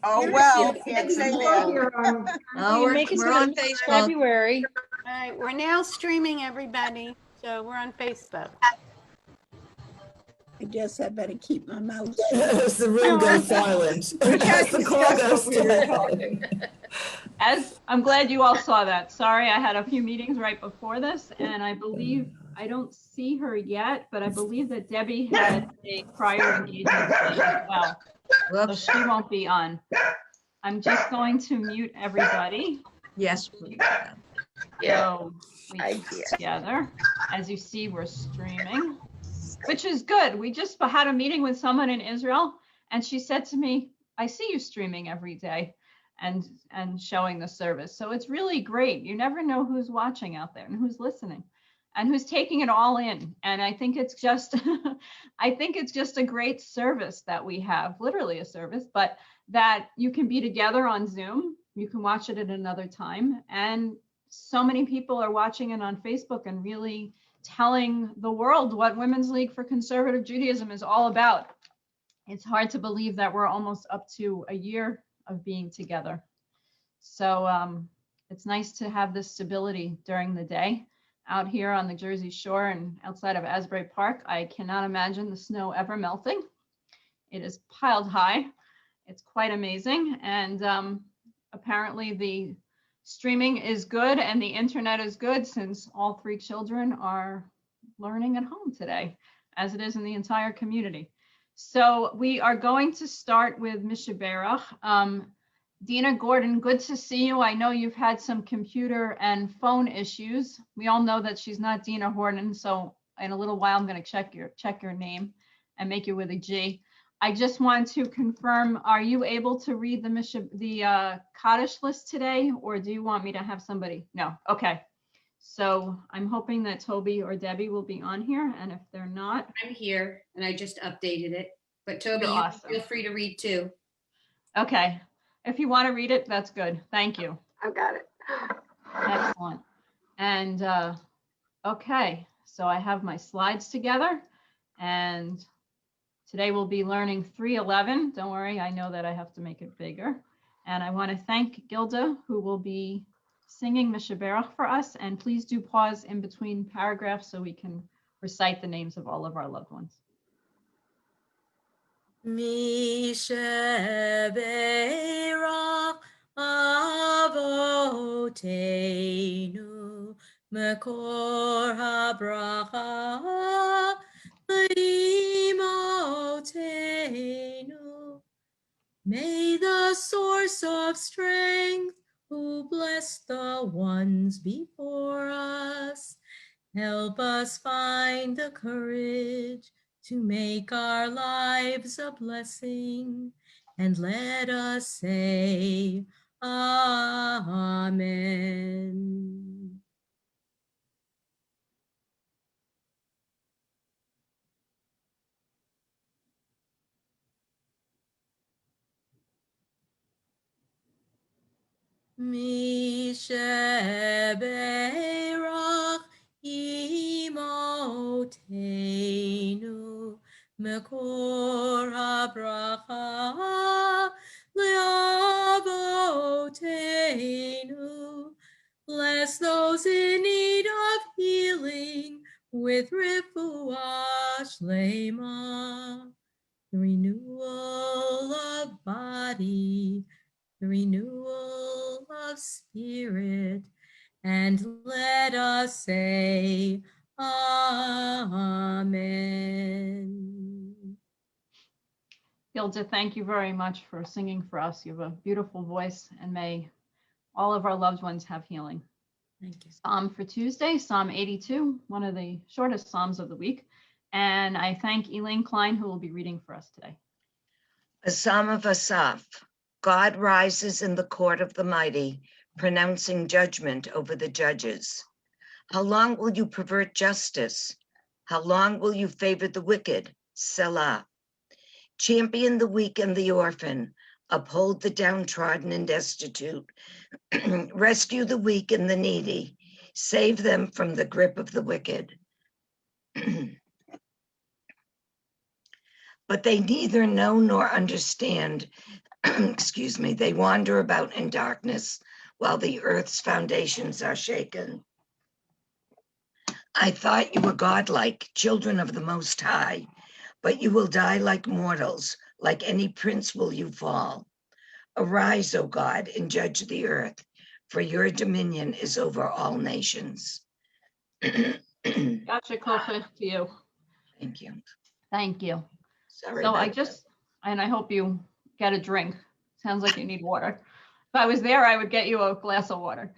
Oh, well, can't It's say all that. here on- Oh, we're on Facebook. February. All right, we're now streaming, everybody. So we're on Facebook. I guess I better keep my mouth shut. As the room goes silent. We can't As the call discuss goes what we were dead. talking. As I'm glad you all saw that. Sorry, I had a few meetings right before this, and I believe I don't see her yet, but I believe that Debbie had a prior engagement today as well, so Whoops. she won't be on. I'm just going to mute everybody. Yes, please. So we I can did. together. As you see, we're streaming, which is good. We just had a meeting with someone in Israel, and she said to me, "I see you streaming every day and showing the service." So it's really great. You never know who's watching out there and who's listening and who's taking it all in. And I think it's just, I think it's just a great service that we have, literally a service, but that you can be together on Zoom. You can watch it at another time. And so many people are watching it on Facebook and really telling the world what Women's League for Conservative Judaism is all about. It's hard to believe that we're almost up to a year of being together. So it's nice to have this stability during the day out here on the Jersey Shore and outside of Asbury Park. I cannot imagine the snow ever melting. It is piled high. It's quite amazing. And apparently the streaming is good and the internet is good, since all 3 children are learning at home today, as it is in the entire community. So we are going to start with Mishaberach. Dina Gordon, good to see you. I know you've had some computer and phone issues. We all know that she's not Dina Gordon, so in a little while I'm going to check your name and make it with a G. I just want to confirm, are you able to read the Kaddish list today, or do you want me to have somebody? No, okay. So I'm hoping that Toby or Debbie will be on here, and if they're not. I'm here and I just updated it, but Toby, You're you awesome. feel free to read too. Okay, if you want to read it, that's good. Thank you. I've got it. Excellent. And okay, so I have my slides together, and today we'll be learning 3:11. Don't worry, I know that I have to make it bigger. And I want to thank Gilda, who will be singing Mishaberach for us. And please do pause in between paragraphs so we can recite the names of all of our loved ones. Mishaberach Avotenu Makor habracha Imotenu. May the source of strength, who bless the ones before us, help us find the courage to make our lives a blessing, and let us say Amen. Mishaberach Imotenu Makor habracha le'avotenu. Bless those in need of healing with refuah shlema, the renewal of body, the renewal of spirit, and let us say Amen. Gilda, thank you very much for singing for us. You have a beautiful voice, and may all of our loved ones have healing. Thank you. Psalm for Tuesday, Psalm 82, one of the shortest Psalms of the week. And I thank Elaine Klein, who will be reading for us today. A Psalm of Asaph. God rises in the court of the mighty, pronouncing judgment over the judges. How long will you pervert justice? How long will you favor the wicked? Selah. Champion the weak and the orphan. Uphold the downtrodden and destitute. Rescue the weak and the needy. Save them from the grip of the wicked. But they neither know nor understand. excuse me, they wander about in darkness while the earth's foundations are shaken. I thought you were godlike, children of the Most High, but you will die like mortals, like any prince will you fall. Arise, O God, and judge the earth, for your dominion is over all nations. Gotcha, Kochich, to you. Thank you. Thank you. Sorry. So about I hope you get a drink. Sounds like you need water. If I was there, I would get you a glass of water.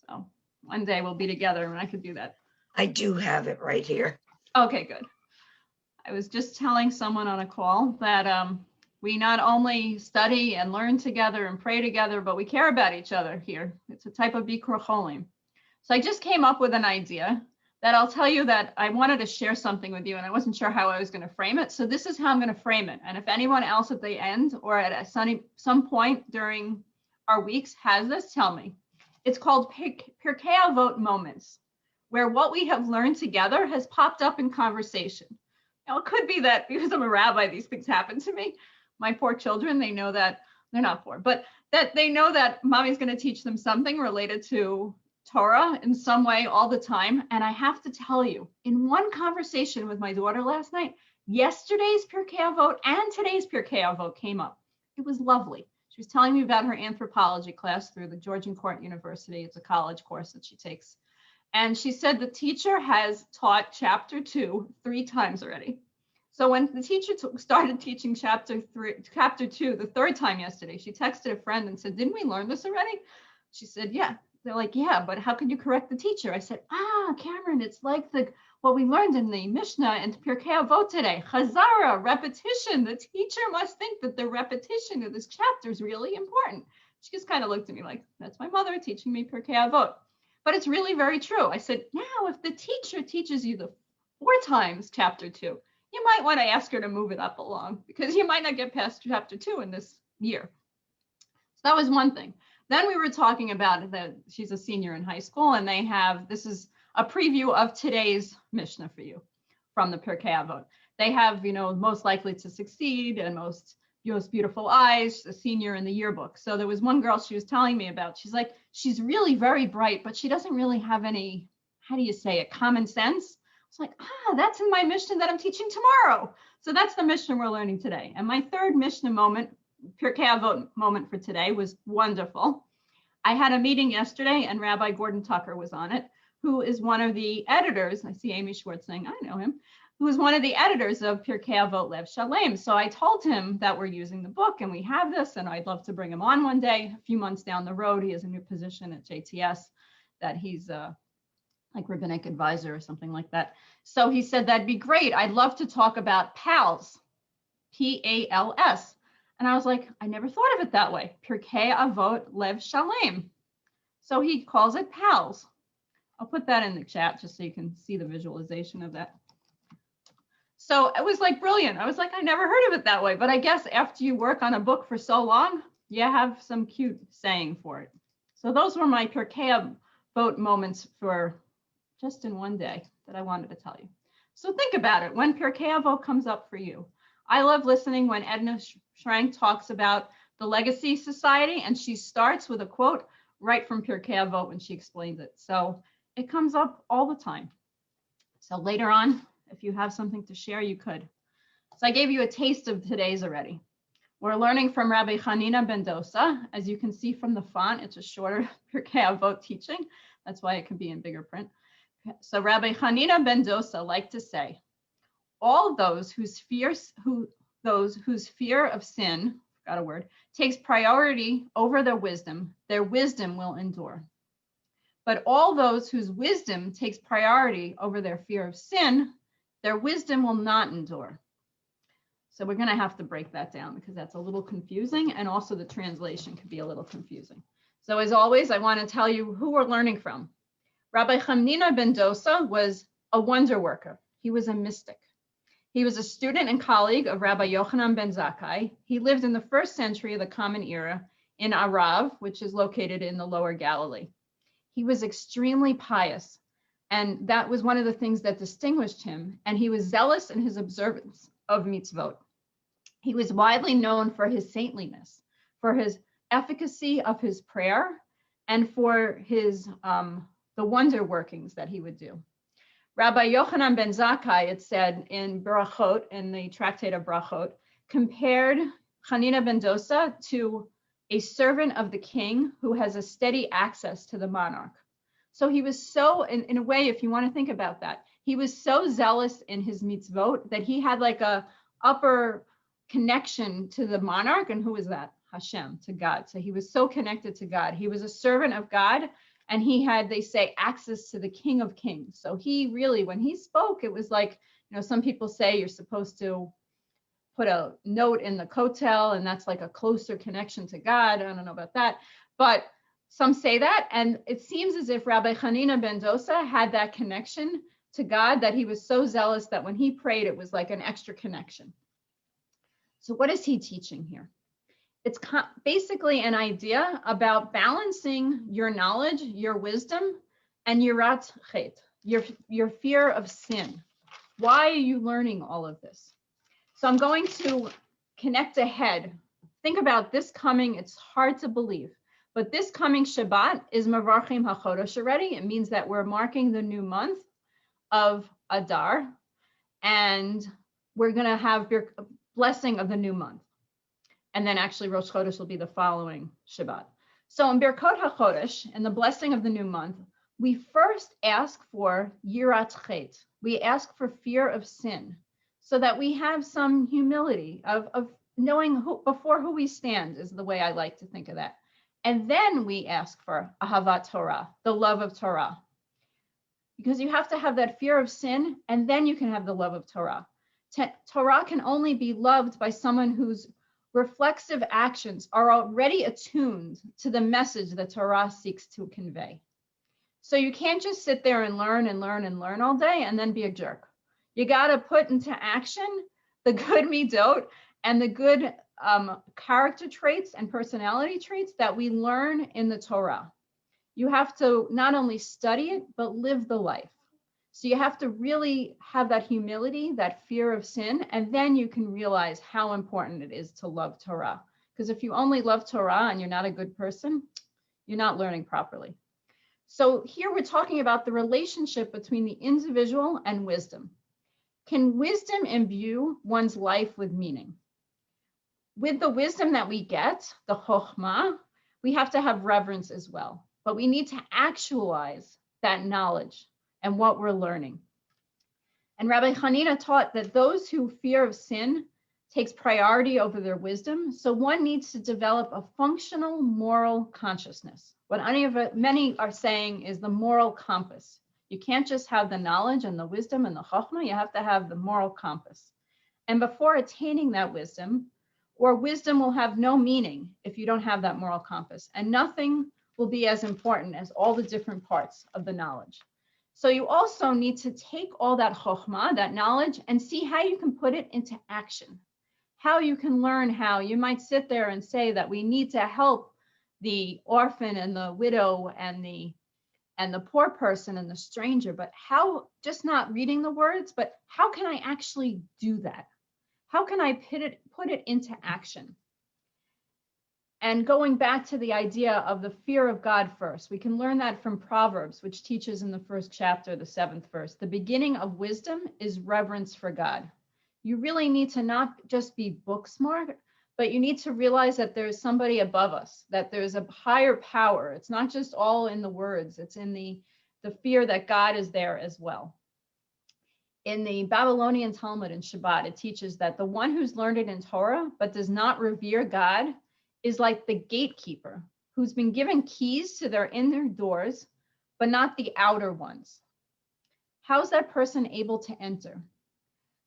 So one day we'll be together and I could do that. I do have it right here. Okay, good. I was just telling someone on a call that we not only study and learn together and pray together, but we care about each other here. It's a type of Bikur Cholim. So I just came up with an idea that I'll tell you that I wanted to share something with you and I wasn't sure how I was going to frame it. So this is how I'm going to frame it. And if anyone else at the end or at some point during our weeks has this, tell me. It's called Pirkei Avot moments, where what we have learned together has popped up in conversation. Now, it could be that because I'm a rabbi, these things happen to me. My poor children, they know that, they're not poor, but that they know that mommy's going to teach them something related to Torah in some way all the time. And I have to tell you, in one conversation with my daughter last night, yesterday's Pirkei Avot and today's Pirkei Avot came up. It was lovely. She was telling me about her anthropology class through the Georgian Court University. It's a college course that she takes. And she said the teacher has taught chapter 2 3 times already. So when the teacher started teaching chapter 2 the third time yesterday, she texted a friend and said, "Didn't we learn this already?" She said, "Yeah." They're like, "Yeah, but how can you correct the teacher?" I said, Cameron, it's like what we learned in the Mishnah and Pirkei Avot today. Chazara, repetition. The teacher must think that the repetition of this chapter is really important. She just kind of looked at me like, that's my mother teaching me Pirkei Avot. But it's really very true. I said, now if the teacher teaches you the 4 times chapter 2, you might want to ask her to move it up along because you might not get past chapter 2 in this year. So that was one thing. Then we were talking about that she's a senior in high school and they have, this is a preview of today's Mishnah for you from the Pirkei Avot. They have, most likely to succeed and most beautiful eyes, a senior in the yearbook. So there was one girl she was telling me about. She's like, she's really very bright, but she doesn't really have any, how do you say it, common sense. It's like, that's in my Mishnah that I'm teaching tomorrow. So that's the Mishnah we're learning today. And my third Mishnah moment, Pirkei Avot moment for today was wonderful. I had a meeting yesterday and Rabbi Gordon Tucker was on it, who is one of the editors. I see Amy Schwartz saying, I know him, who is one of the editors of Pirkei Avot Lev Shalem. So I told him that we're using the book and we have this and I'd love to bring him on one day. A few months down the road, he has a new position at JTS that he's like rabbinic advisor or something like that. So he said, that'd be great. I'd love to talk about PALS, P-A-L-S. And I was like, I never thought of it that way. Pirkei Avot Lev Shalem. So he calls it PALS. I'll put that in the chat just so you can see the visualization of that. So it was like brilliant. I was like, I never heard of it that way. But I guess after you work on a book for so long, you have some cute saying for it. So those were my Pirkei Avot moments for just in one day that I wanted to tell you. So think about it when Pirkei Avot comes up for you. I love listening when Edna Schrank talks about the Legacy Society, and she starts with a quote right from Pirkei Avot when she explains it. So it comes up all the time. So later on, if you have something to share, you could. So I gave you a taste of today's already. We're learning from Rabbi Hanina ben Dosa. As you can see from the font, it's a shorter Pirkei Avot teaching. That's why it can be in bigger print. So Rabbi Hanina ben Dosa liked to say, all those whose fear of sin, got a word, takes priority over their wisdom will endure. But all those whose wisdom takes priority over their fear of sin, their wisdom will not endure. So we're going to have to break that down because that's a little confusing, and also the translation could be a little confusing. So as always, I want to tell you who we're learning from. Rabbi Hanina ben Dosa was a wonder worker. He was a mystic. He was a student and colleague of Rabbi Yochanan ben Zakkai. He lived in the 1st century of the Common Era in Arav, which is located in the Lower Galilee. He was extremely pious, and that was one of the things that distinguished him, and he was zealous in his observance of mitzvot. He was widely known for his saintliness. for his efficacy of his prayer and for his the wonder workings that he would do. Rabbi Yochanan ben Zakkai, it said in Brachot, in the Tractate of Brachot, compared Hanina ben Dosa to a servant of the king who has a steady access to the monarch. So he was so, in a way, if you want to think about that, he was so zealous in his mitzvot that he had like a upper connection to the monarch. And who was that? Hashem, to God. So he was so connected to God. He was a servant of God, and he had, they say, access to the King of Kings. So he really, when he spoke, it was like, some people say you're supposed to put a note in the kotel, and that's like a closer connection to God. I don't know about that, but some say that. And it seems as if Rabbi Hanina ben Dosa had that connection to God, that he was so zealous that when he prayed, it was like an extra connection. So what is he teaching here? It's basically an idea about balancing your knowledge, your wisdom, and yirat chet, your fear of sin. Why are you learning all of this? So I'm going to connect ahead. Think about this coming, it's hard to believe, but this coming Shabbat is Mavarchim HaChodesh already. It means that we're marking the new month of Adar, and we're going to have blessing of the new month. And then actually Rosh Chodesh will be the following Shabbat. So in Birkot HaChodesh, and the blessing of the new month, we first ask for yirat chet. We ask for fear of sin, so that we have some humility of knowing before who we stand, is the way I like to think of that. And then we ask for ahavat Torah, the love of Torah. Because you have to have that fear of sin, and then you can have the love of Torah. Torah can only be loved by someone whose reflexive actions are already attuned to the message that Torah seeks to convey. So you can't just sit there and learn and learn and learn all day and then be a jerk. You got to put into action the good midot and the good character traits and personality traits that we learn in the Torah. You have to not only study it, but live the life. So you have to really have that humility, that fear of sin, and then you can realize how important it is to love Torah. Because if you only love Torah and you're not a good person, you're not learning properly. So here we're talking about the relationship between the individual and wisdom. Can wisdom imbue one's life with meaning? With the wisdom that we get, the chokhmah, we have to have reverence as well. But we need to actualize that knowledge and what we're learning. And Rabbi Hanina taught that those who fear of sin takes priority over their wisdom. So one needs to develop a functional moral consciousness. What many are saying is the moral compass. You can't just have the knowledge and the wisdom and the chokhmah, you have to have the moral compass. And before attaining that wisdom, or wisdom will have no meaning if you don't have that moral compass, and nothing will be as important as all the different parts of the knowledge. So you also need to take all that chokhmah, that knowledge, and see how you can put it into action. How you can learn how. You might sit there and say that we need to help the orphan and the widow and the poor person and the stranger, but how, just not reading the words, but how can I actually do that? How can I put it into action? And going back to the idea of the fear of God first, we can learn that from Proverbs, which teaches in the first chapter, the 7th verse. The beginning of wisdom is reverence for God. You really need to not just be book smart, but you need to realize that there's somebody above us, that there's a higher power. It's not just all in the words, it's in the fear that God is there as well. In the Babylonian Talmud in Shabbat, it teaches that the one who's learned it in Torah, but does not revere God, is like the gatekeeper who's been given keys to their inner doors, but not the outer ones. How's that person able to enter?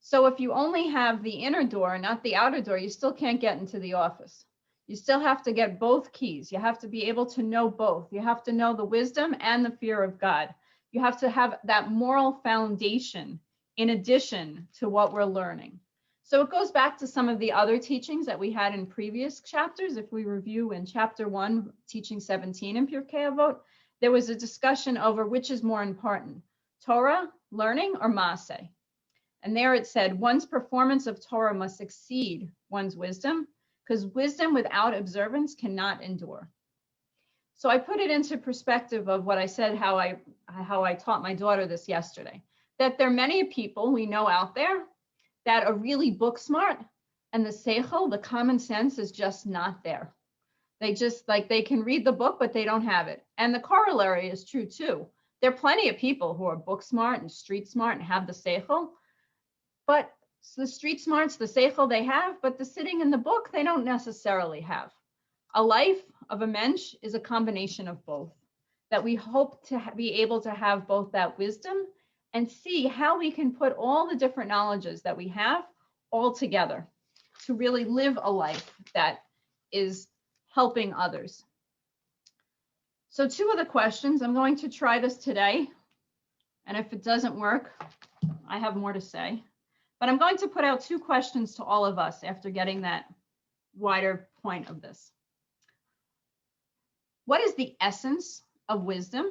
So if you only have the inner door and not the outer door, you still can't get into the office. You still have to get both keys. You have to be able to know both. You have to know the wisdom and the fear of God. You have to have that moral foundation in addition to what we're learning. So it goes back to some of the other teachings that we had in previous chapters. If we review in chapter 1, teaching 17 in Pirkei Avot, there was a discussion over which is more important, Torah, learning, or Maaseh. And there it said, one's performance of Torah must exceed one's wisdom, because wisdom without observance cannot endure. So I put it into perspective of what I said, how I taught my daughter this yesterday, that there are many people we know out there that are really book smart, and the seichel, the common sense, is just not there. They just, like, they can read the book, but they don't have it. And the corollary is true too. There are plenty of people who are book smart and street smart and have the seichel, but the street smarts, the seichel they have, but the sitting in the book, they don't necessarily have. A life of a mensch is a combination of both, that we hope to be able to have both that wisdom and see how we can put all the different knowledges that we have all together to really live a life that is helping others. So 2 of the questions, I'm going to try this today. And if it doesn't work, I have more to say. But I'm going to put out 2 questions to all of us after getting that wider point of this. What is the essence of wisdom?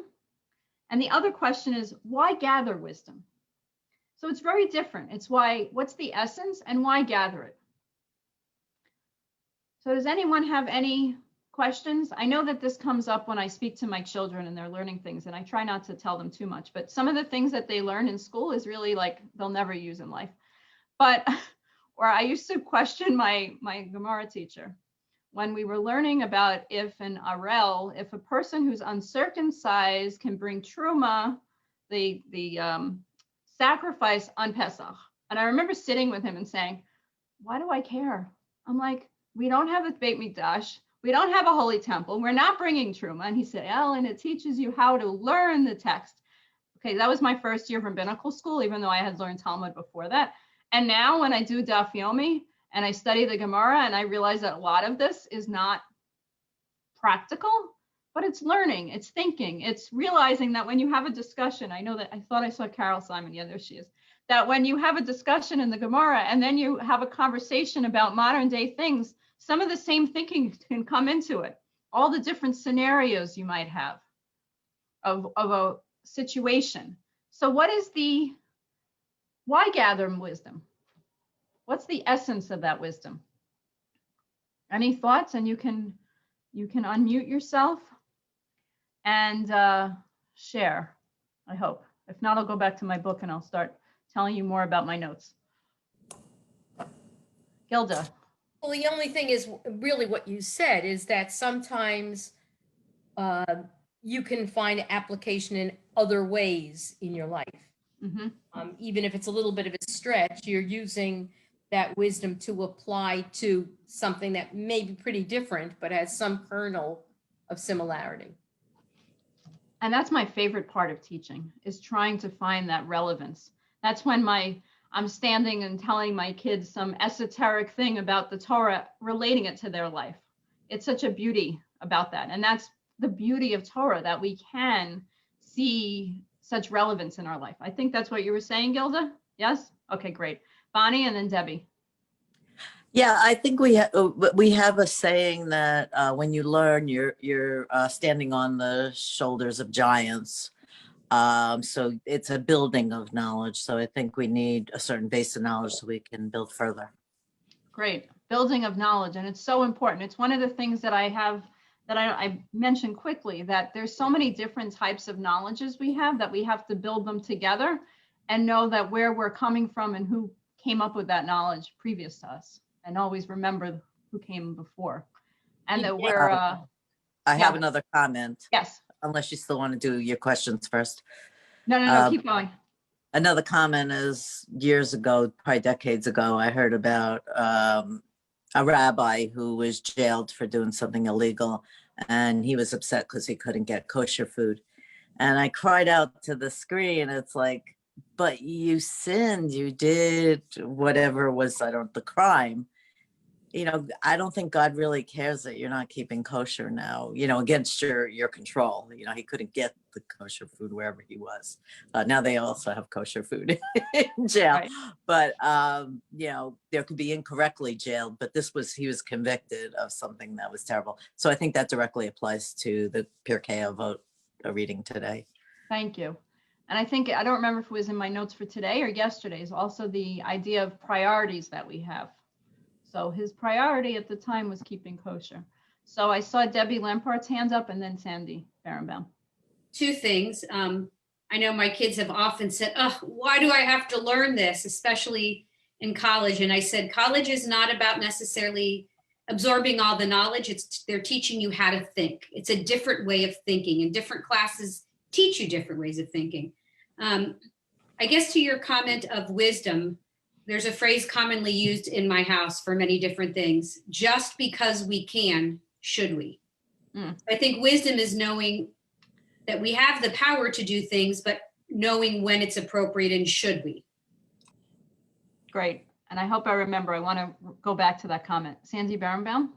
And the other question is, why gather wisdom? So it's very different. It's what's the essence and why gather it? So does anyone have any questions? I know that this comes up when I speak to my children and they're learning things, and I try not to tell them too much, but some of the things that they learn in school is really like they'll never use in life. But, or I used to question my Gemara teacher when we were learning about if an arel, if a person who's uncircumcised can bring truma, the sacrifice on Pesach. And I remember sitting with him and saying, why do I care? I'm like, we don't have a Beit Mikdash. We don't have a holy temple. We're not bringing truma. And he said, Ellen, it teaches you how to learn the text. Okay, that was my first year of rabbinical school, even though I had learned Talmud before that. And now when I do Daf Yomi and I study the Gemara, and I realize that a lot of this is not practical, but it's learning, it's thinking, it's realizing that when you have a discussion, I know that I thought I saw Carol Simon, yeah, there she is, that when you have a discussion in the Gemara and then you have a conversation about modern day things, some of the same thinking can come into it. All the different scenarios you might have of a situation. So why gather wisdom? What's the essence of that wisdom? Any thoughts? And you can unmute yourself and share, I hope. If not, I'll go back to my book and I'll start telling you more about my notes. Gilda. Well, the only thing is really what you said is that sometimes you can find application in other ways in your life. Mm-hmm. Even if it's a little bit of a stretch, you're using that wisdom to apply to something that may be pretty different, but has some kernel of similarity. And that's my favorite part of teaching, is trying to find that relevance. That's when I'm standing and telling my kids some esoteric thing about the Torah, relating it to their life. It's such a beauty about that. And that's the beauty of Torah, that we can see such relevance in our life. I think that's what you were saying, Gilda? Yes? Okay, great. Bonnie and then Debbie. Yeah, I think we have a saying that when you learn, you're standing on the shoulders of giants. So it's a building of knowledge. So I think we need a certain base of knowledge so we can build further. Great. Building of knowledge. And it's so important. It's one of the things that I mentioned quickly, that there's so many different types of knowledges we have that we have to build them together and know that where we're coming from and who came up with that knowledge previous to us, and always remember who came before. And that we're I have another comment. Yes. Unless you still want to do your questions first. No, keep going. Another comment is, years ago, probably decades ago, I heard about a rabbi who was jailed for doing something illegal, and he was upset because he couldn't get kosher food. And I cried out to the screen. It's like, but you sinned, you did whatever was, the crime. I don't think God really cares that you're not keeping kosher now, against your control. He couldn't get the kosher food wherever he was. Now they also have kosher food in jail, right. But, there could be incorrectly jailed, but he was convicted of something that was terrible. So I think that directly applies to the Pirkei Avot reading today. Thank you. And I think, I don't remember if it was in my notes for today or yesterday's, also the idea of priorities that we have. So his priority at the time was keeping kosher. So I saw Debbie Lampart's hands up and then Sandy Berenbaum. Two things. I know my kids have often said, oh, why do I have to learn this, especially in college? And I said, college is not about necessarily absorbing all the knowledge. They're teaching you how to think. It's a different way of thinking, and different classes teach you different ways of thinking. I guess to your comment of wisdom, there's a phrase commonly used in my house for many different things. Just because we can, should we? I think wisdom is knowing that we have the power to do things, but knowing when it's appropriate and should we. Great. And I hope I remember. I want to go back to that comment. Sandy Berenbaum?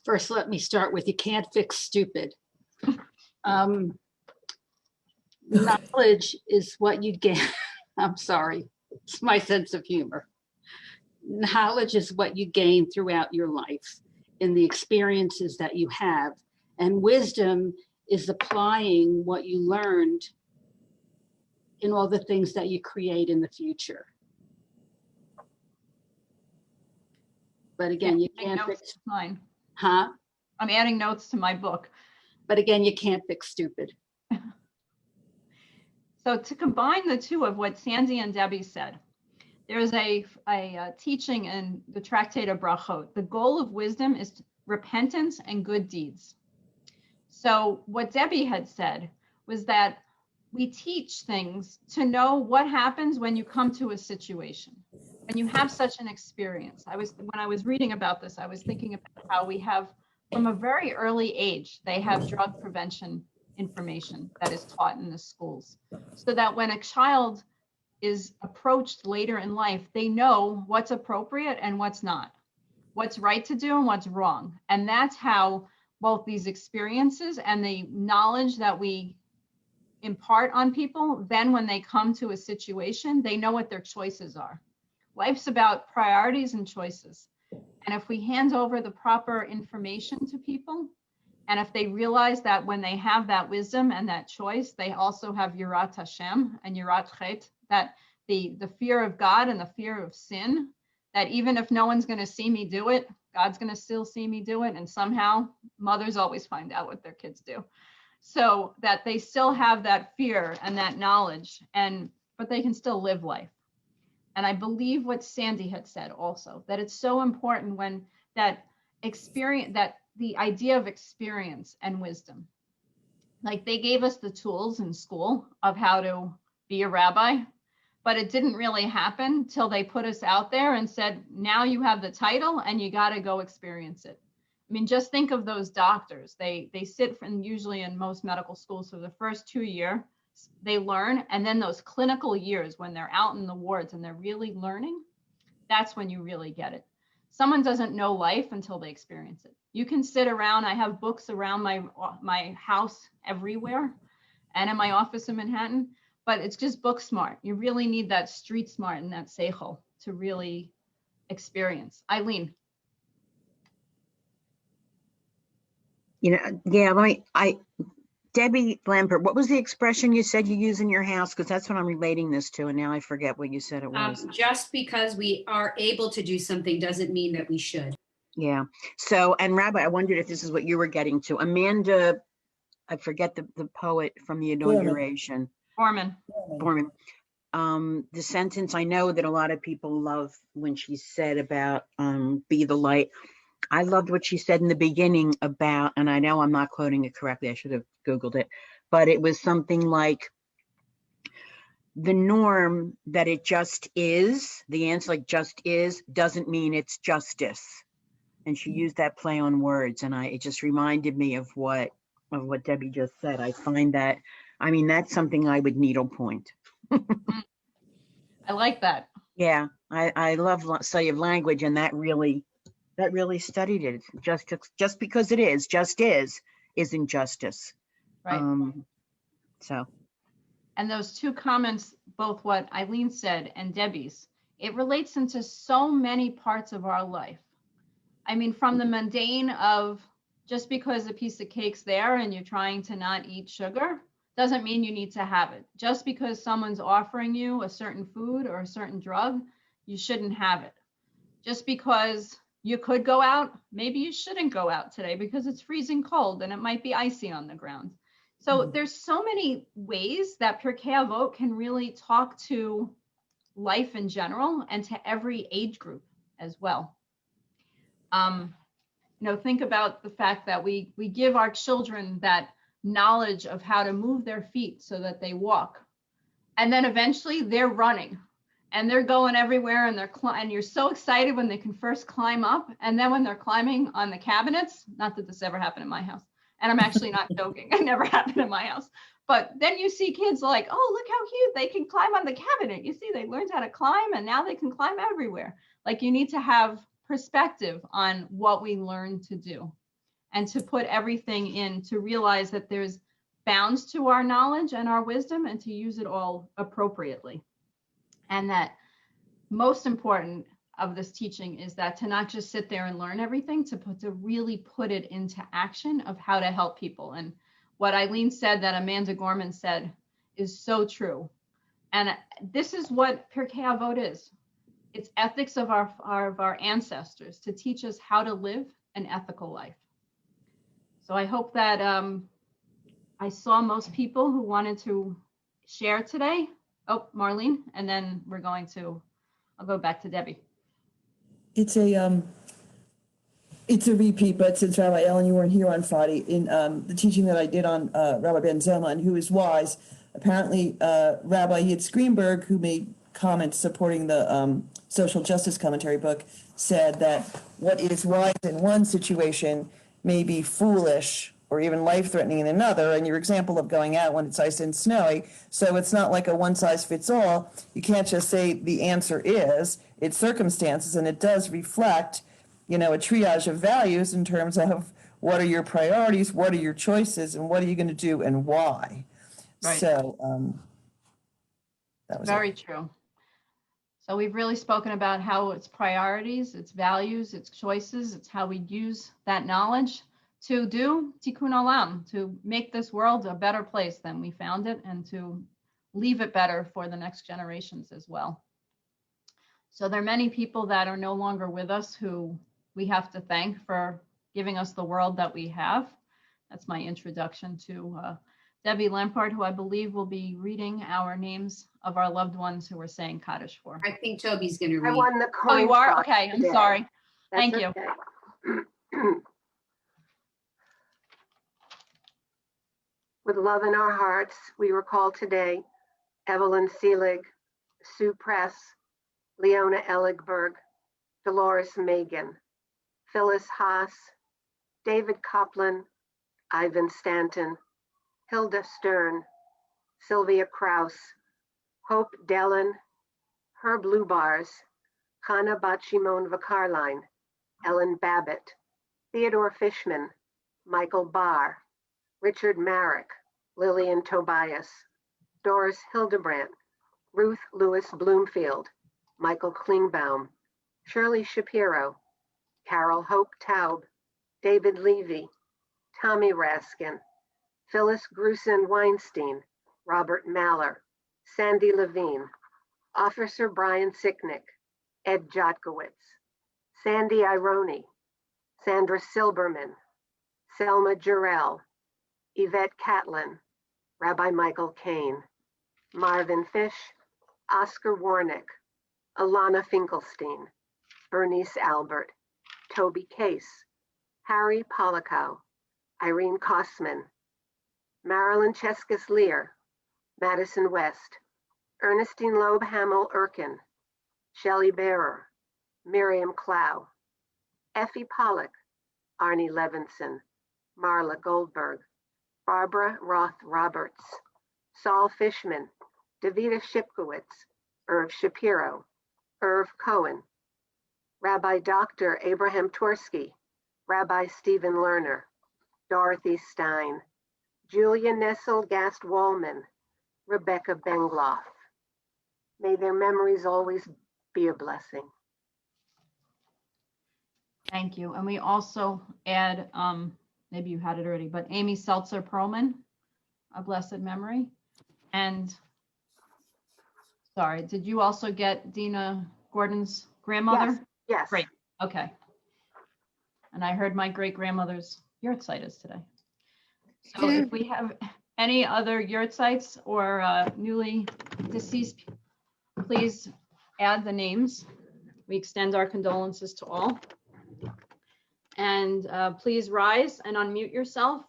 First, let me start with you can't fix stupid. Knowledge is what you gain. I'm sorry, it's my sense of humor. Knowledge is what you gain throughout your life in the experiences that you have. And wisdom is applying what you learned in all the things that you create in the future. But again, you can't fix mine. Huh? I'm adding notes to my book. But again, you can't fix stupid. So to combine the two of what Sandy and Debbie said, there's a teaching in the Tractate of Brachot. The goal of wisdom is repentance and good deeds. So what Debbie had said was that we teach things to know what happens when you come to a situation, when you have such an experience. When I was reading about this, I was thinking about how we have, from a very early age, they have drug prevention information that is taught in the schools, so that when a child is approached later in life, they know what's appropriate and what's not, what's right to do and what's wrong. And that's how both these experiences and the knowledge that we impart on people, then when they come to a situation, they know what their choices are. Life's about priorities and choices. And if we hand over the proper information to people, and if they realize that when they have that wisdom and that choice, they also have Yirat Hashem and Yirat Chet, that the fear of God and the fear of sin, that even if no one's going to see me do it, God's going to still see me do it. And somehow mothers always find out what their kids do. So that they still have that fear and that knowledge, but they can still live life. And I believe what Sandy had said also, that it's so important when that experience, that the idea of experience and wisdom, like they gave us the tools in school of how to be a rabbi, but it didn't really happen till they put us out there and said, now you have the title and you got to go experience it. I mean, just think of those doctors. They sit usually in most medical schools for the first 2 years, they learn, and then those clinical years when they're out in the wards and they're really learning, that's when you really get it. Someone doesn't know life until they experience it. You can sit around, I have books around my house everywhere and in my office in Manhattan, but it's just book smart. You really need that street smart and that seichel to really experience. Eileen. You know, yeah, Debbie Lampert, what was the expression you said you use in your house? Because that's what I'm relating this to, and now I forget what you said it was. Just because we are able to do something doesn't mean that we should. Yeah. So, and Rabbi, I wondered if this is what you were getting to. Amanda, I forget the poet from the inauguration. Borman. The sentence, I know that a lot of people love when she said about be the light. I loved what she said in the beginning about, and I know I'm not quoting it correctly, I should have Googled it, but it was something like the norm that it just is, the answer like just is, doesn't mean it's justice. And she used that play on words, and it just reminded me of what Debbie just said. I find that, I mean, that's something I would needlepoint. I like that. Yeah, I love study of language, and that really studied it. Just because it is, isn't justice. Right. So. And those two comments, both what Eileen said and Debbie's, it relates into so many parts of our life. I mean, from the mundane of just because a piece of cake's there and you're trying to not eat sugar, doesn't mean you need to have it. Just because someone's offering you a certain food or a certain drug you shouldn't have it. Just because you could go out, maybe you shouldn't go out today because it's freezing cold and it might be icy on the ground. So there's so many ways that Pirkei Avot can really talk to life in general and to every age group as well. Think about the fact that we give our children that knowledge of how to move their feet so that they walk. And then eventually they're running and they're going everywhere and and you're so excited when they can first climb up. And then when they're climbing on the cabinets, not that this ever happened in my house, and I'm actually not joking, it never happened in my house. But then you see kids like, oh, look how cute, they can climb on the cabinet. You see, they learned how to climb and now they can climb everywhere. Like, you need to have perspective on what we learn to do and to put everything in, to realize that there's bounds to our knowledge and our wisdom and to use it all appropriately. And that most important of this teaching is that to not just sit there and learn everything, to really put it into action of how to help people. And what Eileen said that Amanda Gorman said is so true. And this is what Pirkei Avot is. It's ethics of our ancestors to teach us how to live an ethical life. So I hope that I saw most people who wanted to share today. Oh, Marlene, and then I'll go back to Debbie. It's a repeat, but since Rabbi Ellen, you weren't here on Friday, in the teaching that I did on Rabbi Ben Zoma, who is wise, apparently Rabbi Yitzhak Greenberg, who made comments supporting the social justice commentary book, said that what is wise in one situation may be foolish or even life-threatening in another, and your example of going out when it's ice and snowy, so it's not like a one-size-fits-all. You can't just say the answer is, it's circumstances, and it does reflect, a triage of values in terms of what are your priorities, what are your choices, and what are you going to do and why. Right. So that was very true. So we've really spoken about how it's priorities, it's values, it's choices, it's how we use that knowledge to do tikkun olam, to make this world a better place than we found it and to leave it better for the next generations as well. So there are many people that are no longer with us who we have to thank for giving us the world that we have. That's my introduction to Debbie Lampard, who I believe will be reading our names of our loved ones who we're saying Kaddish for. I think Toby's going to I read. won the coin. Oh, you are? toss Okay, I'm today. sorry. That's Thank you. okay. With love in our hearts, we recall today Evelyn Seelig, Sue Press, Leona Elligberg, Dolores Megan, Phyllis Haas, David Coplin, Ivan Stanton, Hilda Stern, Sylvia Kraus, Hope Dellen, Herb Lubars, Chana Bat Shimon Vakarline, Ellen Babbitt, Theodore Fishman, Michael Barr, Richard Marek, Lillian Tobias, Doris Hildebrandt, Ruth Lewis Bloomfield, Michael Klingbaum, Shirley Shapiro, Carol Hope Taub, David Levy, Tommy Raskin, Phyllis Grusin Weinstein, Robert Maller, Sandy Levine, Officer Brian Sicknick, Ed Jotkowitz, Sandy Ironi, Sandra Silberman, Selma Jarrell, Yvette Catlin, Rabbi Michael Kane, Marvin Fish, Oscar Warnick, Alana Finkelstein, Bernice Albert, Toby Case, Harry Polikow, Irene Kosman, Marilyn Cheskis Lear, Madison West, Ernestine Loeb Hamill Erkin, Shelley Bearer, Miriam Clow, Effie Pollock, Arnie Levinson, Marla Goldberg, Barbara Roth Roberts, Saul Fishman, Davida Shipkowitz, Irv Shapiro, Irv Cohen, Rabbi Dr. Abraham Torsky, Rabbi Stephen Lerner, Dorothy Stein, Julia Nessel Gast Wallman, Rebecca Bengloff. May their memories always be a blessing. Thank you. And we also add, maybe you had it already, but Amy Seltzer Perlman, a blessed memory. And sorry, did you also get Dina Gordon's grandmother? Yes. Great, okay. And I heard my great-grandmother's yurt site is today. So if we have any other yurt sites or newly deceased, please add the names. We extend our condolences to all. And please rise and unmute yourself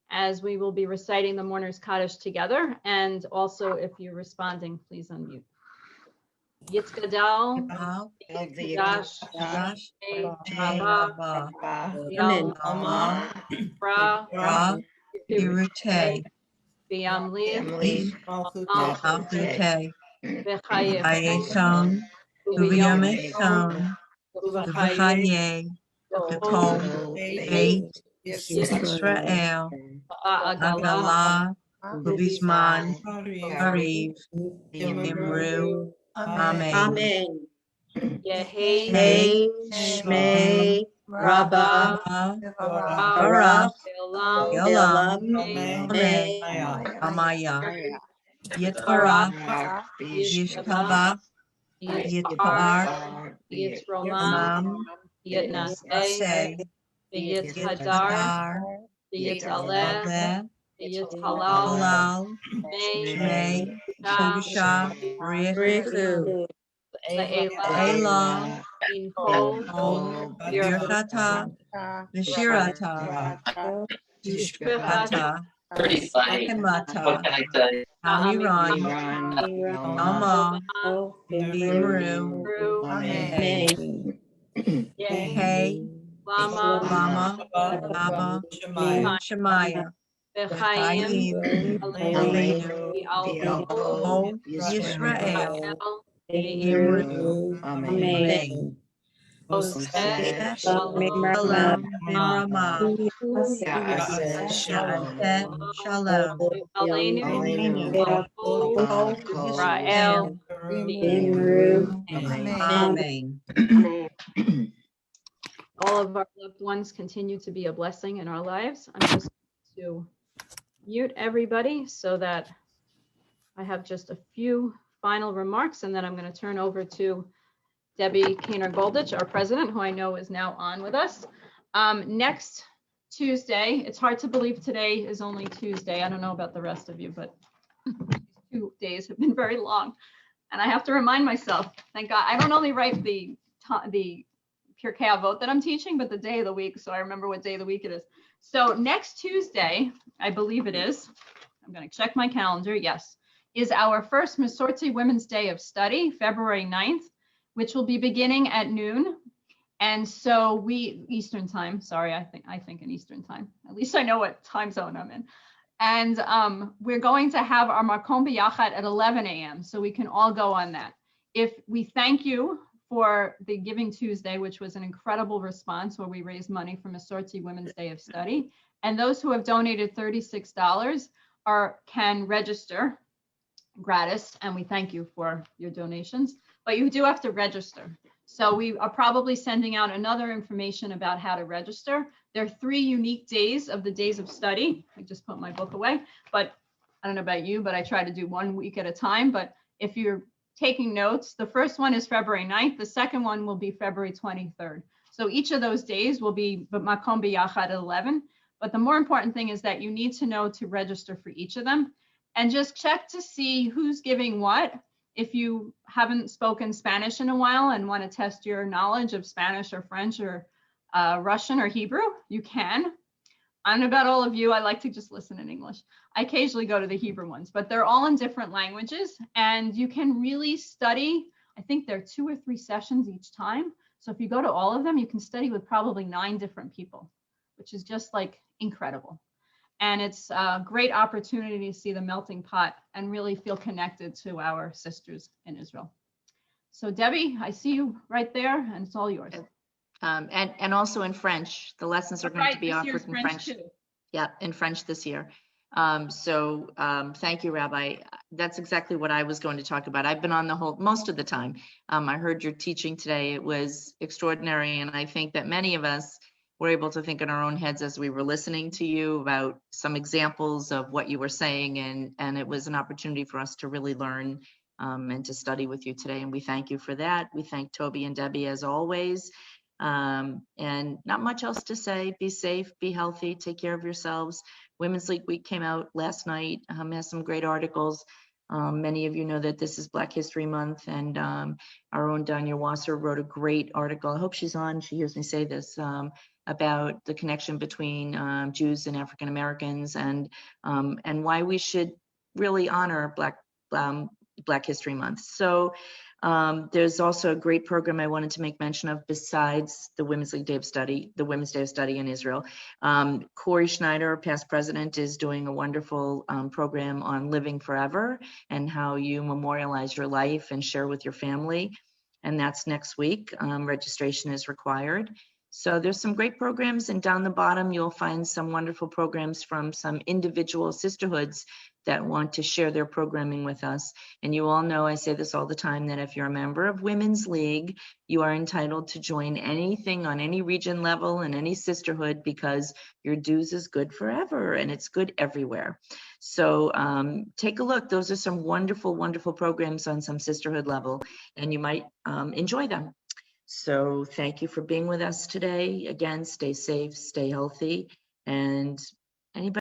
as we will be reciting the mourner's Kaddish together. And also, if you're responding, please unmute. Yitzgadal, Yitdash, Rabba, Yalma, Ra, Pirkei, Biyamli, Malchutei, Bechayechon, Hayechon, Uviyamechon, Uvachaye, Kol, Beit, Yisrael, Agalah, Ubizman, Hariv, Imru, Amen. Yehei, Shmei, Rabba, Barak, Elam, Yolam, Amen, Amaya, Yitbarach, Yishkabach, Yitzhar, Yitzrolam, Yitnaseh, Yitzhadar, Yitzaleh, Yitzhalal, Halal, Shmei, Kusha, Richu, Elah, Kol, Birchata, Vishirata, Tishbata, Hemata, Amiran, Alma, Imru, Amen. Hey, Lama, Abba, Shemaiah, Chaim, Aleinu, Kol, Yisrael, Imru, Amen. Oseh, Shalom, Mimrama, Sha'atet, Shalom, Aleinu, Kol, Yisrael, Imru, Amen. Amen. All of our loved ones continue to be a blessing in our lives. I'm just going to mute everybody so that I have just a few final remarks, and then I'm going to turn over to Debbie Kainer-Goldich, our president, who I know is now on with us. Next Tuesday, it's hard to believe today is only Tuesday. I don't know about the rest of you, but 2 days have been very long. And I have to remind myself, thank God, I don't only write the Pirkei Avot that I'm teaching, but the day of the week, so I remember what day of the week it is. So next Tuesday, I believe it is, I'm going to check my calendar, yes, is our first Masorti Women's Day of Study, February 9th, which will be beginning at noon. And so Eastern time, sorry, I think in Eastern time, at least I know what time zone I'm in. And we're going to have our Makom B'Yachad at 11 a.m. So we can all go on that. If we thank you for the Giving Tuesday, which was an incredible response where we raised money for Masorti Women's Day of Study. And those who have donated $36 can register gratis. And we thank you for your donations, but you do have to register. So we are probably sending out another information about how to register. There are 3 unique days of the days of study. I just put my book away, but I don't know about you, but I try to do 1 week at a time. But if you're taking notes, the first one is February 9th. The second one will be February 23rd. So each of those days will be Makom B'Yachad at 11. But the more important thing is that you need to know to register for each of them and just check to see who's giving what. If you haven't spoken Spanish in a while and want to test your knowledge of Spanish or French or Russian or Hebrew, you can. I don't know about all of you. I like to just listen in English. I occasionally go to the Hebrew ones, but they're all in different languages and you can really study. I think there are 2 or 3 sessions each time. So if you go to all of them, you can study with probably 9 different people, which is just like incredible. And it's a great opportunity to see the melting pot and really feel connected to our sisters in Israel. So Debbie, I see you right there and it's all yours. And also in French, the lessons are going to be offered in French. Too. Yeah, in French this year. So thank you, Rabbi. That's exactly what I was going to talk about. I've been on the whole, most of the time. I heard your teaching today. It was extraordinary. And I think that many of us were able to think in our own heads as we were listening to you about some examples of what you were saying. And it was an opportunity for us to really learn and to study with you today. And we thank you for that. We thank Toby and Debbie as always. And not much else to say. Be safe, be healthy, take care of yourselves. Women's League Week came out last night, has some great articles. Many of you know that this is Black History Month, and our own Danya Wasser wrote a great article. I hope she's on, she hears me say this, about the connection between Jews and African Americans, and why we should really honor Black History Month. So there's also a great program I wanted to make mention of besides the Women's League Day of Study, the Women's Day of Study in Israel. Corey Schneider, past president, is doing a wonderful program on living forever and how you memorialize your life and share with your family. And that's next week. Registration is required. So there's some great programs, and down the bottom, you'll find some wonderful programs from some individual sisterhoods that want to share their programming with us. And you all know, I say this all the time, that if you're a member of Women's League, you are entitled to join anything on any region level and any sisterhood, because your dues is good forever and it's good everywhere. So take a look. Those are some wonderful, wonderful programs on some sisterhood level, and you might enjoy them. So thank you for being with us today. Again, stay safe, stay healthy, and anybody